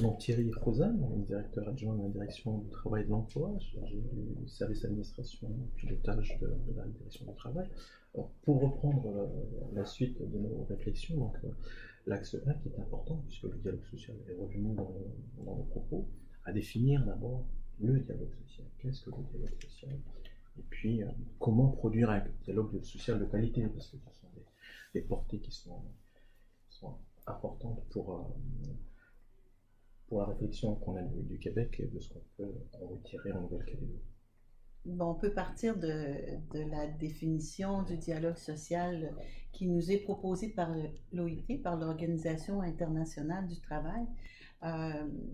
Donc Thierry Rosen, directeur adjoint de la direction du travail et de l'emploi, chargé du service d'administration et pilotage de la direction du travail. Alors, pour reprendre la suite de nos réflexions, donc, l'axe 1 qui est important, puisque le dialogue social est revenu dans nos propos, à définir d'abord le dialogue social. Qu'est-ce que le dialogue social? Et puis, comment produire un dialogue social de qualité? Parce que ce sont des portées qui sont importantes pour la réflexion qu'on a du Québec et de ce qu'on peut en retirer en Nouvelle-Calédonie. Bon, on peut partir de la définition du dialogue social qui nous est proposée par l'OIT, par l'Organisation internationale du travail.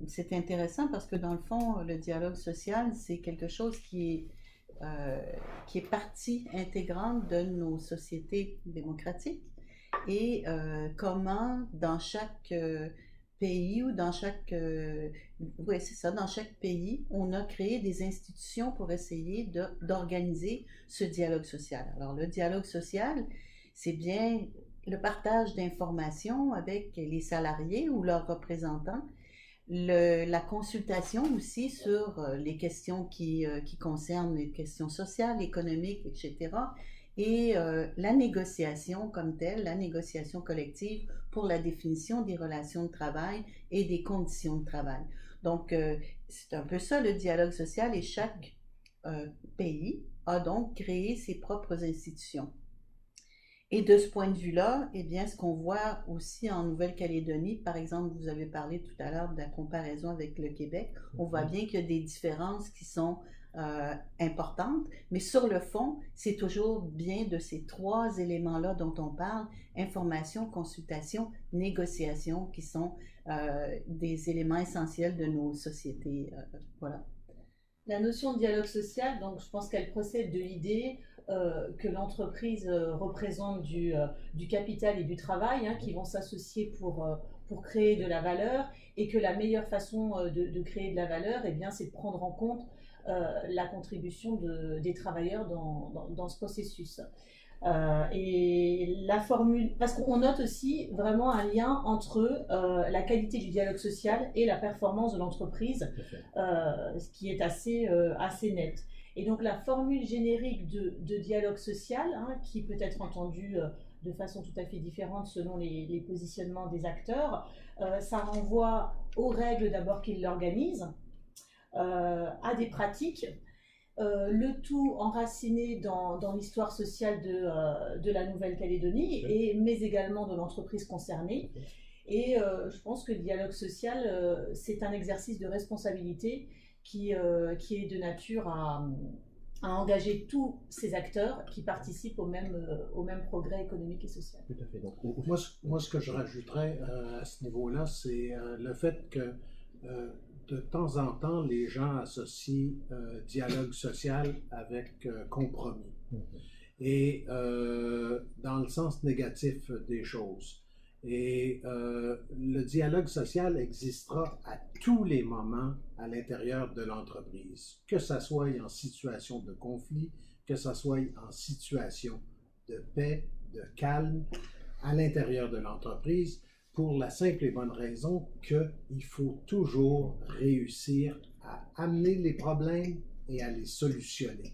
C'est intéressant parce que dans le fond, le dialogue social, c'est quelque chose qui est partie intégrante de nos sociétés démocratiques et comment dans chaque pays ou dans chaque ouais, c'est ça, dans chaque pays, on a créé des institutions pour essayer d'organiser ce dialogue social. Alors le dialogue social, c'est bien le partage d'informations avec les salariés ou leurs représentants, la consultation aussi sur les questions qui concernent les questions sociales, économiques, etc. Et la négociation comme telle, la négociation collective pour la définition des relations de travail et des conditions de travail. Donc, c'est un peu ça le dialogue social et chaque pays a donc créé ses propres institutions. Et de ce point de vue-là, eh bien, ce qu'on voit aussi en Nouvelle-Calédonie, par exemple, vous avez parlé tout à l'heure de la comparaison avec le Québec, on voit bien qu'il y a des différences qui sont importantes, mais sur le fond, c'est toujours bien de ces trois éléments-là dont on parle, information, consultation, négociation, qui sont des éléments essentiels de nos sociétés. Voilà. La notion de dialogue social, donc je pense qu'elle procède de l'idée que l'entreprise représente du capital et du travail qui vont s'associer pour créer de la valeur et que la meilleure façon de créer de la valeur, eh bien, c'est de prendre en compte la contribution des travailleurs dans ce processus. Et la formule, parce qu'on note aussi vraiment un lien entre la qualité du dialogue social et la performance de l'entreprise, ce qui est assez net. Et donc la formule générique de dialogue social, qui peut être entendue de façon tout à fait différente selon les positionnements des acteurs, ça renvoie aux règles d'abord qui l'organisent, à des pratiques, le tout enraciné dans l'histoire sociale de la Nouvelle-Calédonie, mais également de l'entreprise concernée. Et je pense que le dialogue social, c'est un exercice de responsabilité qui est de nature à engager tous ces acteurs qui participent au même progrès économique et social. Tout à fait. Donc, moi, ce que je rajouterais à ce niveau-là, c'est le fait que de temps en temps, les gens associent dialogue social avec compromis. Et dans le sens négatif des choses. Et le dialogue social existera à tous les moments à l'intérieur de l'entreprise, que ça soit en situation de conflit, que ça soit en situation de paix, de calme, à l'intérieur de l'entreprise, pour la simple et bonne raison qu'il faut toujours réussir à amener les problèmes et à les solutionner.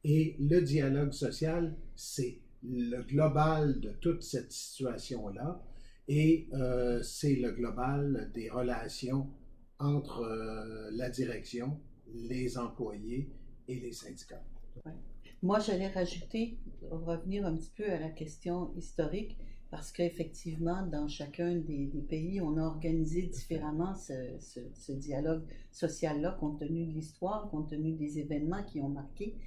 Et le dialogue social, c'est le global de toute cette situation-là et c'est le global des relations entre la direction, les employés et les syndicats. Ouais. Moi, j'allais revenir un petit peu à la question historique, parce qu'effectivement, dans chacun des pays, on a organisé différemment ce dialogue social-là, compte tenu de l'histoire, compte tenu des événements qui ont marqué,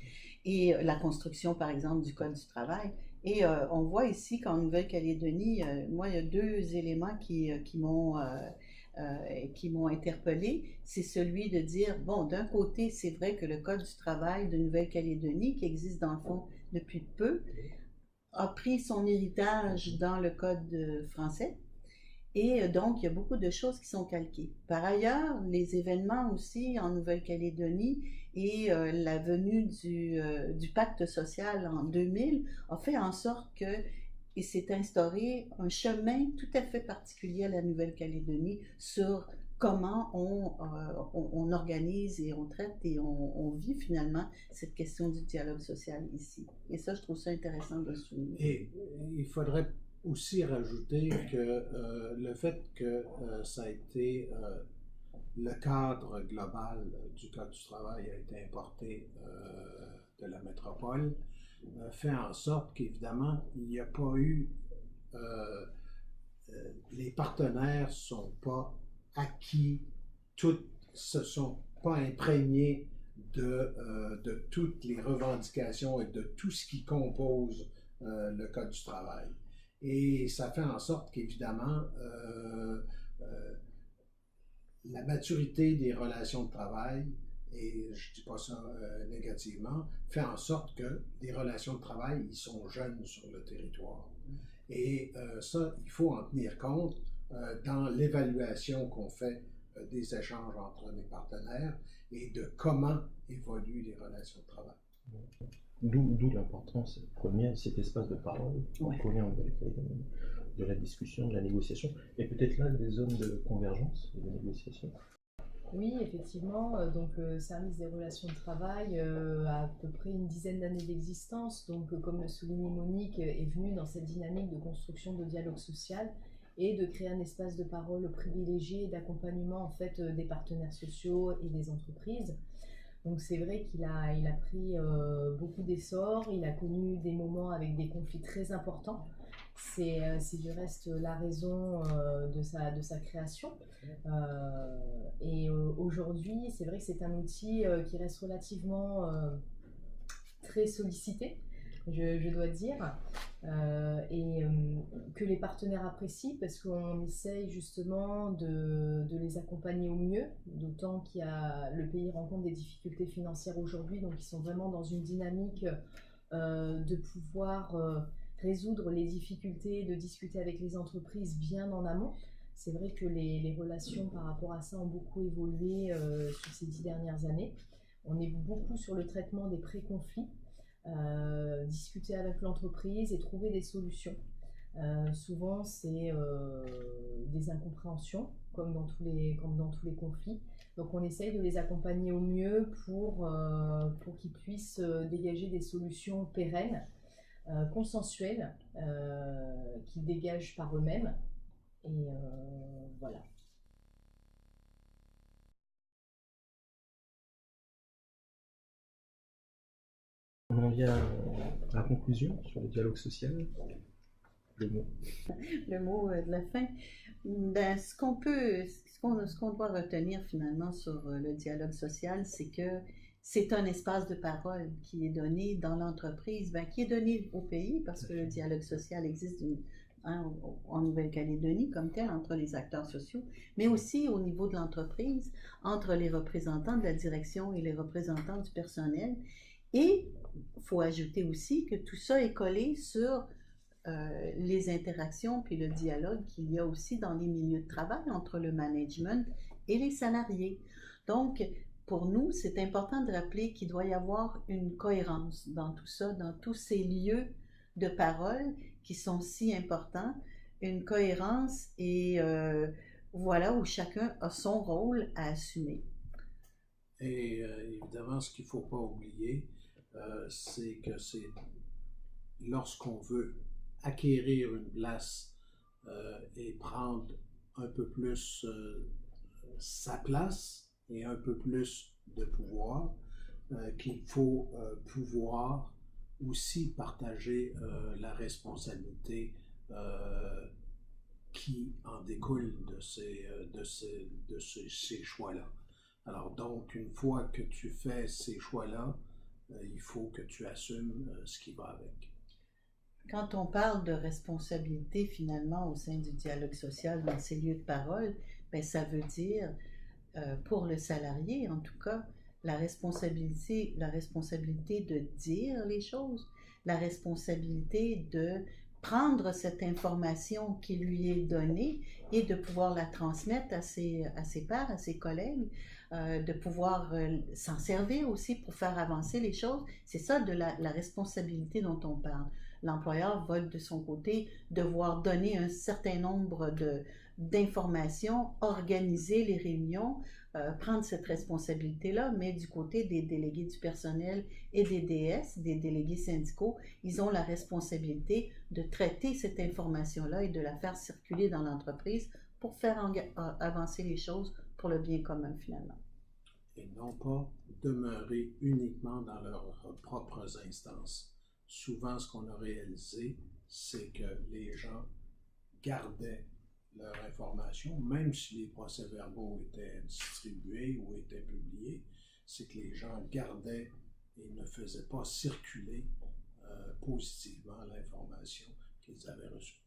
et la construction, par exemple, du Code du travail. Et on voit ici qu'en Nouvelle-Calédonie, moi, il y a deux éléments qui m'ont interpellée. C'est celui de dire, bon, d'un côté, c'est vrai que le Code du travail de Nouvelle-Calédonie, qui existe dans le fond depuis peu, a pris son héritage dans le Code français. Et donc, il y a beaucoup de choses qui sont calquées. Par ailleurs, les événements aussi en Nouvelle-Calédonie et la venue du pacte social en 2000 a fait en sorte que et s'est instauré un chemin tout à fait particulier à la Nouvelle-Calédonie sur comment on organise et on traite et on vit finalement cette question du dialogue social ici. Et ça, je trouve ça intéressant de le souligner. Et il faudrait aussi rajouter que le fait que ça a été le cadre global du Code du travail a été importé de la métropole, fait en sorte qu'évidemment, il n'y a pas eu... les partenaires ne sont pas acquis, se sont pas imprégnés de toutes les revendications et de tout ce qui compose le Code du travail. Et ça fait en sorte qu'évidemment, la maturité des relations de travail, et je ne dis pas ça négativement, fait en sorte que les relations de travail, ils sont jeunes sur le territoire. Et ça, il faut en tenir compte dans l'évaluation qu'on fait des échanges entre les partenaires et de comment évoluent les relations de travail. D'où l'importance première de cet espace de parole qu'on connaît en Nouvelle-Calédonie, de la discussion, de la négociation, et peut-être là des zones de convergence, de négociation. Oui, effectivement, donc le service des relations de travail a à peu près une dizaine d'années d'existence, donc comme le soulignait Monique, est venu dans cette dynamique de construction de dialogue social et de créer un espace de parole privilégié et d'accompagnement en fait des partenaires sociaux et des entreprises. Donc c'est vrai qu'il a pris beaucoup d'essor, il a connu des moments avec des conflits très importants. C'est du reste la raison de sa création. Et aujourd'hui, c'est vrai que c'est un outil qui reste relativement très sollicité, je dois dire, et que les partenaires apprécient parce qu'on essaye justement de les accompagner au mieux, d'autant le pays rencontre des difficultés financières aujourd'hui, donc ils sont vraiment dans une dynamique de pouvoir résoudre les difficultés, de discuter avec les entreprises bien en amont. C'est vrai que les relations par rapport à ça ont beaucoup évolué sur ces 10 dernières années. On est beaucoup sur le traitement des pré-conflits, discuter avec l'entreprise et trouver des solutions. Souvent, c'est des incompréhensions, comme dans tous les conflits. Donc, on essaye de les accompagner au mieux pour qu'ils puissent dégager des solutions pérennes, consensuelles, qu'ils dégagent par eux-mêmes. Et voilà. On en vient à la conclusion sur le dialogue social. Le mot. Le mot de la fin. Ben, ce qu'on doit retenir finalement sur le dialogue social, c'est que c'est un espace de parole qui est donné dans l'entreprise, ben, qui est donné au pays, parce que le dialogue social existe en Nouvelle-Calédonie comme tel, entre les acteurs sociaux, mais aussi au niveau de l'entreprise, entre les représentants de la direction et les représentants du personnel. Et il faut ajouter aussi que tout ça est collé sur les interactions puis le dialogue qu'il y a aussi dans les milieux de travail entre le management et les salariés. Donc, pour nous, c'est important de rappeler qu'il doit y avoir une cohérence dans tout ça, dans tous ces lieux de parole qui sont si importants, une cohérence et voilà où chacun a son rôle à assumer. Et évidemment, ce qu'il ne faut pas oublier, c'est que c'est lorsqu'on veut acquérir une place et prendre un peu plus sa place et un peu plus de pouvoir, qu'il faut pouvoir aussi partager la responsabilité qui en découle de ces choix-là. Alors donc, une fois que tu fais ces choix-là, il faut que tu assumes ce qui va avec. Quand on parle de responsabilité finalement au sein du dialogue social dans ces lieux de parole, ben, ça veut dire, pour le salarié en tout cas, la responsabilité de dire les choses, la responsabilité de prendre cette information qui lui est donnée et de pouvoir la transmettre à ses pairs, à ses collègues, de pouvoir s'en servir aussi pour faire avancer les choses. C'est ça de la responsabilité dont on parle. l'employeur va de son côté devoir donner un certain nombre d'informations, organiser les réunions, prendre cette responsabilité-là, mais du côté des délégués du personnel et des DS, des délégués syndicaux, ils ont la responsabilité de traiter cette information-là et de la faire circuler dans l'entreprise pour faire avancer les choses pour le bien commun finalement. Et non pas demeurer uniquement dans leurs propres instances. Souvent, ce qu'on a réalisé, c'est que les gens gardaient leur information, même si les procès-verbaux étaient distribués ou étaient publiés, c'est que les gens gardaient et ne faisaient pas circuler positivement l'information qu'ils avaient reçue.